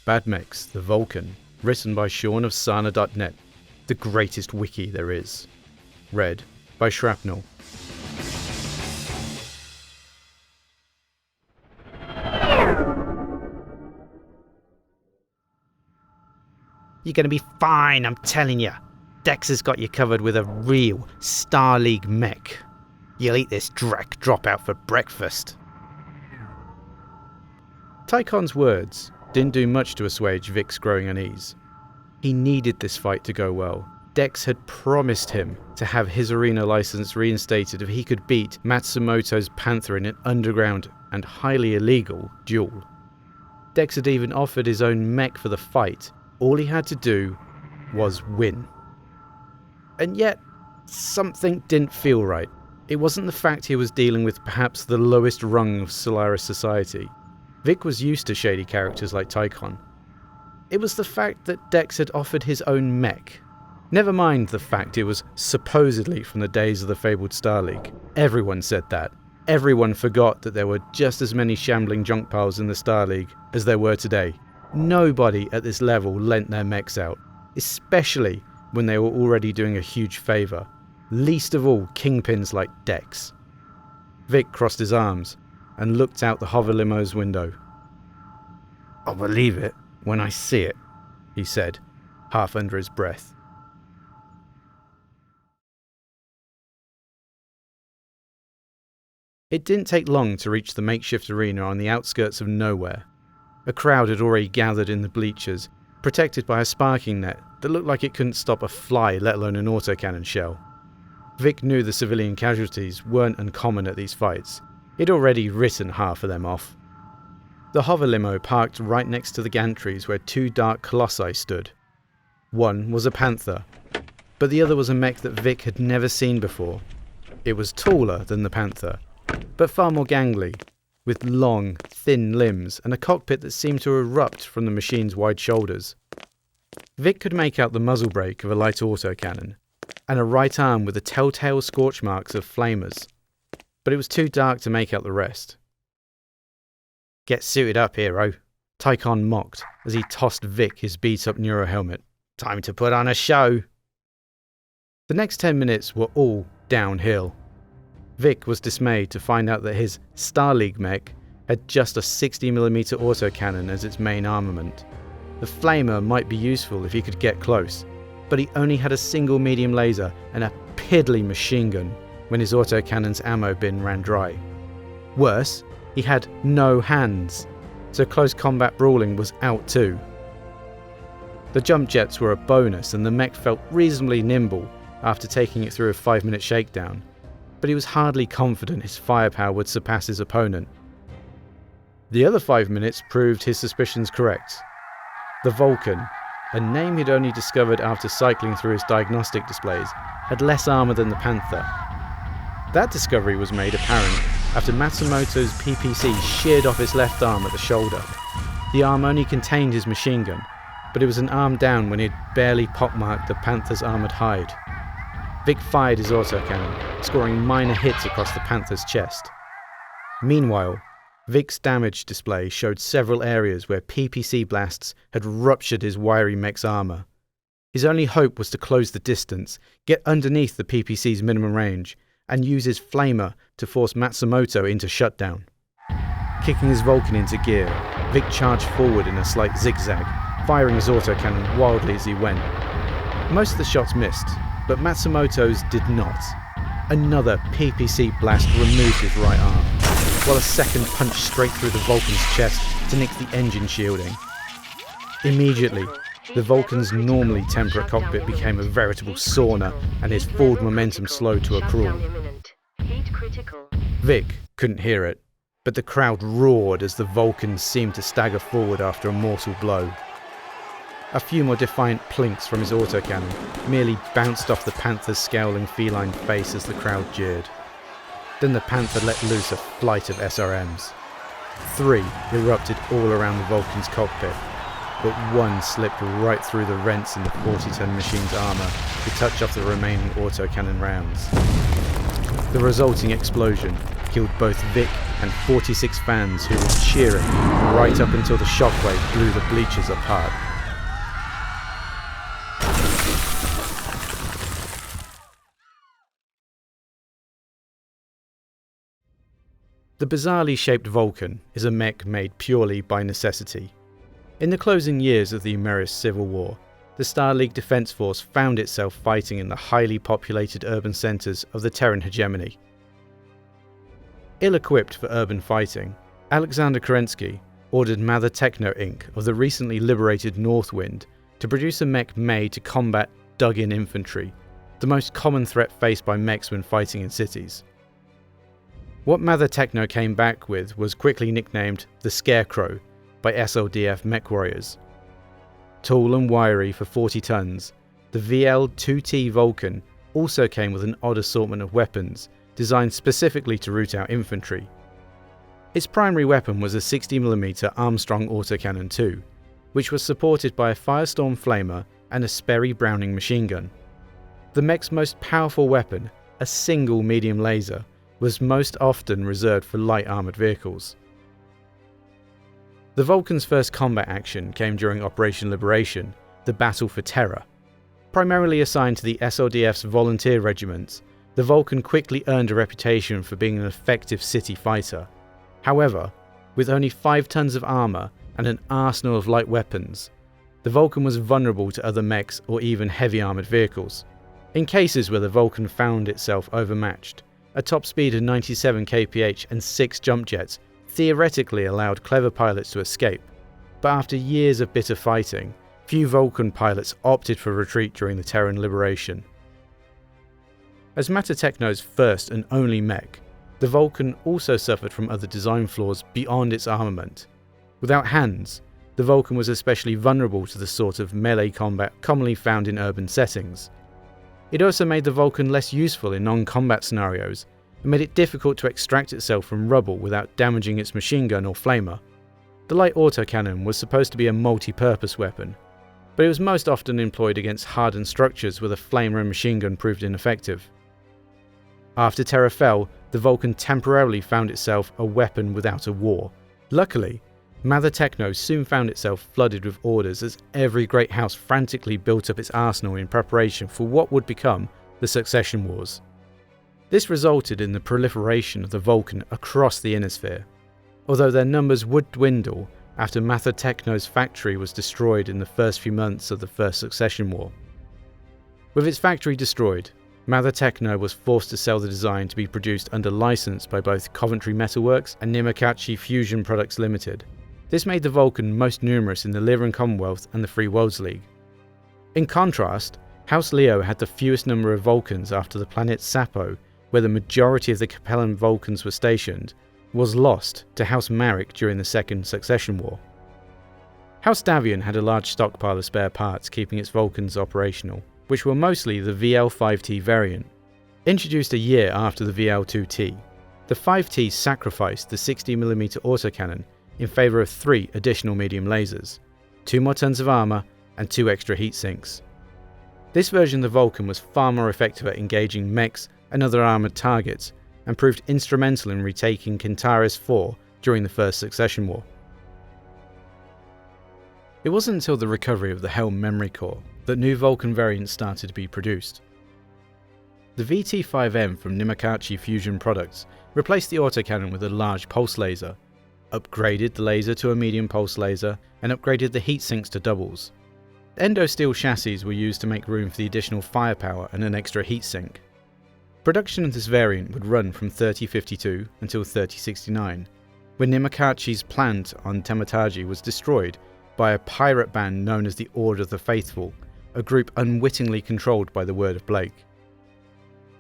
Bad Mechs, the Vulcan, written by Sean of Sarna.net, the greatest wiki there is. Read by Shrapnel. You're going to be fine, I'm telling you. Dex has got you covered with a real Star League mech. You'll eat this Drek dropout for breakfast. Tycon's words didn't do much to assuage Vic's growing unease. He needed this fight to go well. Dex had promised him to have his arena license reinstated if he could beat Matsumoto's Panther in an underground and highly illegal duel. Dex had even offered his own mech for the fight. All he had to do was win. And yet, something didn't feel right. It wasn't the fact he was dealing with perhaps the lowest rung of Solaris society. Vic was used to shady characters like Tycon. It was the fact that Dex had offered his own mech. Never mind the fact it was supposedly from the days of the fabled Star League. Everyone said that. Everyone forgot that there were just as many shambling junk piles in the Star League as there were today. Nobody at this level lent their mechs out, especially when they were already doing a huge favour. Least of all kingpins like Dex. Vic crossed his arms and looked out the hover limo's window. "I'll believe it when I see it," he said, half under his breath. It didn't take long to reach the makeshift arena on the outskirts of nowhere. A crowd had already gathered in the bleachers, protected by a sparking net that looked like it couldn't stop a fly, let alone an autocannon shell. Vic knew the civilian casualties weren't uncommon at these fights. He'd already written half of them off. The hover limo parked right next to the gantries where two dark colossi stood. One was a Panther, but the other was a mech that Vic had never seen before. It was taller than the Panther, but far more gangly, with long, thin limbs and a cockpit that seemed to erupt from the machine's wide shoulders. Vic could make out the muzzle brake of a light autocannon, and a right arm with the telltale scorch marks of flamers, but it was too dark to make out the rest. "Get suited up, hero," Tycon mocked as he tossed Vic his beat-up Neuro helmet. "Time to put on a show." The next 10 minutes were all downhill. Vic was dismayed to find out that his Star League mech had just a 60mm autocannon as its main armament. The flamer might be useful if he could get close, but he only had a single medium laser and a piddly machine gun when his autocannon's ammo bin ran dry. Worse, he had no hands, so close combat brawling was out too. The jump jets were a bonus and the mech felt reasonably nimble after taking it through a 5-minute shakedown, but he was hardly confident his firepower would surpass his opponent. The other 5 minutes proved his suspicions correct. The Vulcan, a name he'd only discovered after cycling through his diagnostic displays, had less armour than the Panther. That discovery was made apparent after Matsumoto's PPC sheared off his left arm at the shoulder. The arm only contained his machine gun, but it was an arm down when he'd barely pockmarked the Panther's armoured hide. Vic fired his autocannon, scoring minor hits across the Panther's chest. Meanwhile, Vic's damage display showed several areas where PPC blasts had ruptured his wiry mech's armour. His only hope was to close the distance, get underneath the PPC's minimum range, and use his flamer to force Matsumoto into shutdown. Kicking his Vulcan into gear, Vic charged forward in a slight zigzag, firing his autocannon wildly as he went. Most of the shots missed, but Matsumoto's did not. Another PPC blast removed his right arm, while a second punched straight through the Vulcan's chest to nick the engine shielding. Immediately, the Vulcan's normally temperate cockpit became a veritable sauna, and his forward momentum slowed to a crawl. Vic couldn't hear it, but the crowd roared as the Vulcan seemed to stagger forward after a mortal blow. A few more defiant plinks from his autocannon merely bounced off the Panther's scowling feline face as the crowd jeered. Then the Panther let loose a flight of SRMs. 3 erupted all around the Vulcan's cockpit, but one slipped right through the rents in the 40-ton machine's armour to touch off the remaining autocannon rounds. The resulting explosion killed both Vic and 46 fans who were cheering right up until the shockwave blew the bleachers apart. The bizarrely shaped Vulcan is a mech made purely by necessity. In the closing years of the Ameris Civil War, the Star League Defense Force found itself fighting in the highly populated urban centers of the Terran hegemony. Ill-equipped for urban fighting, Alexander Kerensky ordered Mather Techno Inc. of the recently liberated Northwind to produce a mech made to combat dug-in infantry, the most common threat faced by mechs when fighting in cities. What Mather Techno came back with was quickly nicknamed the Scarecrow by SLDF mech warriors. Tall and wiry for 40 tons, the VL-2T Vulcan also came with an odd assortment of weapons designed specifically to root out infantry. Its primary weapon was a 60mm Armstrong autocannon II, which was supported by a Firestorm flamer and a Sperry Browning machine gun. The mech's most powerful weapon, a single medium laser, was most often reserved for light armoured vehicles. The Vulcan's first combat action came during Operation Liberation, the Battle for Terra. Primarily assigned to the SLDF's volunteer regiments, the Vulcan quickly earned a reputation for being an effective city fighter. However, with only 5 tons of armour and an arsenal of light weapons, the Vulcan was vulnerable to other mechs or even heavy armoured vehicles. In cases where the Vulcan found itself overmatched, a top speed of 97 kph and 6 jump jets theoretically allowed clever pilots to escape, but after years of bitter fighting, few Vulcan pilots opted for retreat during the Terran liberation. As Mather Techno's first and only mech, the Vulcan also suffered from other design flaws beyond its armament. Without hands, the Vulcan was especially vulnerable to the sort of melee combat commonly found in urban settings. It also made the Vulcan less useful in non-combat scenarios and made it difficult to extract itself from rubble without damaging its machine gun or flamer. The light autocannon was supposed to be a multi-purpose weapon, but it was most often employed against hardened structures where the flamer and machine gun proved ineffective. After Terra fell, the Vulcan temporarily found itself a weapon without a war. Luckily, Mather Techno soon found itself flooded with orders as every great house frantically built up its arsenal in preparation for what would become the Succession Wars. This resulted in the proliferation of the Vulcan across the Innisphere, although their numbers would dwindle after Mather Techno's factory was destroyed in the first few months of the First Succession War. With its factory destroyed, Mather Techno was forced to sell the design to be produced under license by both Coventry Metalworks and Nimakachi Fusion Products Limited. This made the Vulcan most numerous in the Lyran Commonwealth and the Free Worlds League. In contrast, House Leo had the fewest number of Vulcans after the planet Sapo, where the majority of the Capellan Vulcans were stationed, was lost to House Marek during the Second Succession War. House Davion had a large stockpile of spare parts keeping its Vulcans operational, which were mostly the VL-5T variant. Introduced a year after the VL-2T, the 5T sacrificed the 60mm autocannon in favour of 3 additional medium lasers, 2 more tons of armour and 2 extra heat sinks. This version of the Vulcan was far more effective at engaging mechs and other armoured targets, and proved instrumental in retaking Kentaris 4 during the First Succession War. It wasn't until the recovery of the Helm memory core that new Vulcan variants started to be produced. The VT5M from Nimakachi Fusion Products replaced the autocannon with a large pulse laser, upgraded the laser to a medium pulse laser, and upgraded the heat sinks to doubles. Endo steel chassis were used to make room for the additional firepower and an extra heat sink. Production of this variant would run from 3052 until 3069, when Nimakachi's plant on Temataji was destroyed by a pirate band known as the Order of the Faithful, a group unwittingly controlled by the word of Blake.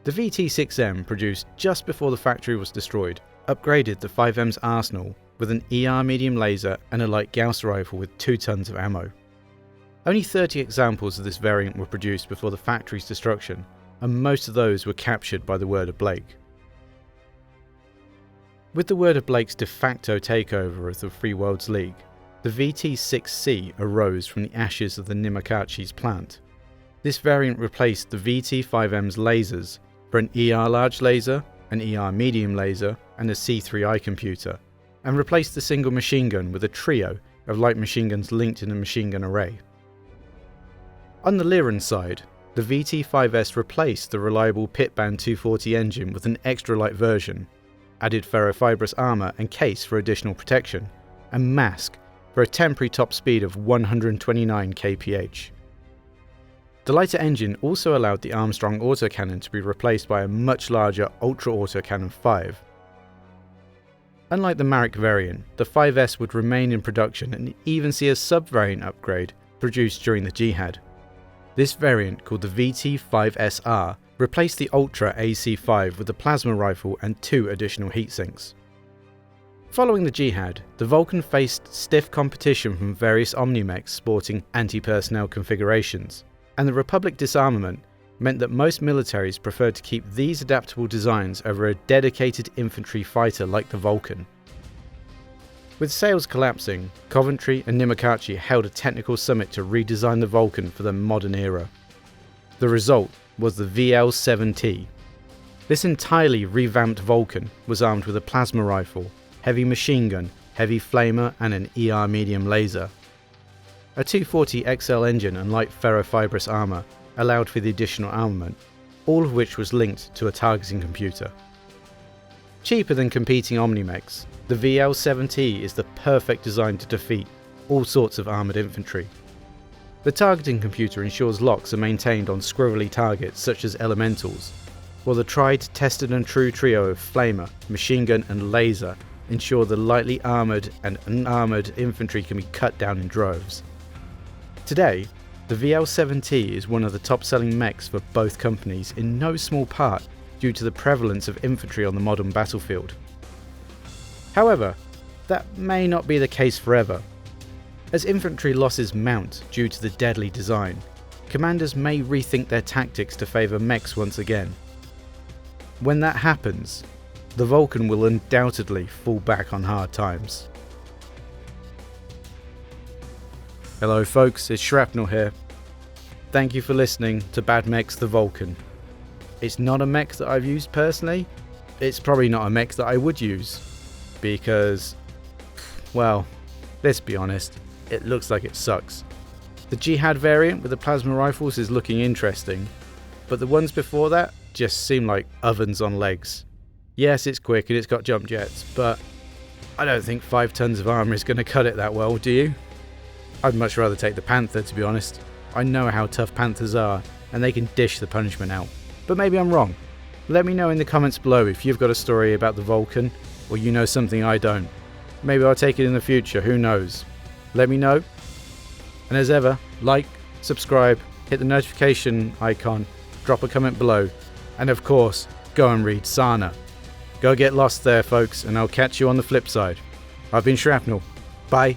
The VT6M, produced just before the factory was destroyed, upgraded the 5M's arsenal with an ER medium laser and a light Gauss rifle with 2 tons of ammo. Only 30 examples of this variant were produced before the factory's destruction, and most of those were captured by the word of Blake. With the word of Blake's de facto takeover of the Free Worlds League, the VT6C arose from the ashes of the Nimakachi's plant. This variant replaced the VT5M's lasers for an ER large laser, an ER medium laser, and a C3I computer, and replaced the single machine gun with a trio of light machine guns linked in a machine gun array. On the Lyran side, the VT-5S replaced the reliable Pitband 240 engine with an extra light version, added ferrofibrous armour and case for additional protection, and mask for a temporary top speed of 129 kph. The lighter engine also allowed the Armstrong autocannon to be replaced by a much larger Ultra Autocannon 5. Unlike the Marek variant, the 5S would remain in production and even see a sub-variant upgrade produced during the Jihad. This variant, called the VT-5SR, replaced the Ultra AC-5 with a plasma rifle and 2 additional heatsinks. Following the Jihad, the Vulcan faced stiff competition from various Omni-Mechs sporting anti-personnel configurations, and the Republic disarmament meant that most militaries preferred to keep these adaptable designs over a dedicated infantry fighter like the Vulcan. With sales collapsing, Coventry and Nimikachi held a technical summit to redesign the Vulcan for the modern era. The result was the VL-7T. This entirely revamped Vulcan was armed with a plasma rifle, heavy machine gun, heavy flamer, and an ER medium laser. A 240 XL engine and light ferrofibrous armour allowed for the additional armament, all of which was linked to a targeting computer. Cheaper than competing Omni-Mechs, the VL-7T is the perfect design to defeat all sorts of armoured infantry. The targeting computer ensures locks are maintained on squirrely targets such as elementals, while the tried, tested and true trio of flamer, machine gun and laser ensure the lightly armoured and unarmoured infantry can be cut down in droves. Today, the VL-7T is one of the top-selling mechs for both companies, in no small part due to the prevalence of infantry on the modern battlefield. However, that may not be the case forever. As infantry losses mount due to the deadly design, commanders may rethink their tactics to favour mechs once again. When that happens, the Vulcan will undoubtedly fall back on hard times. Hello folks, it's Shrapnel here. Thank you for listening to Bad Mechs the Vulcan. It's not a mech that I've used personally. It's probably not a mech that I would use, because, well, let's be honest, it looks like it sucks. The Jihad variant with the plasma rifles is looking interesting, but the ones before that just seem like ovens on legs. Yes, it's quick and it's got jump jets, but I don't think 5 tons of armour is going to cut it that well, do you? I'd much rather take the Panther, to be honest. I know how tough Panthers are, and they can dish the punishment out. But maybe I'm wrong. Let me know in the comments below if you've got a story about the Vulcan, or you know something I don't. Maybe I'll take it in the future, who knows. Let me know. And as ever, like, subscribe, hit the notification icon, drop a comment below, and of course, go and read Sarna. Go get lost there, folks, and I'll catch you on the flip side. I've been Shrapnel. Bye.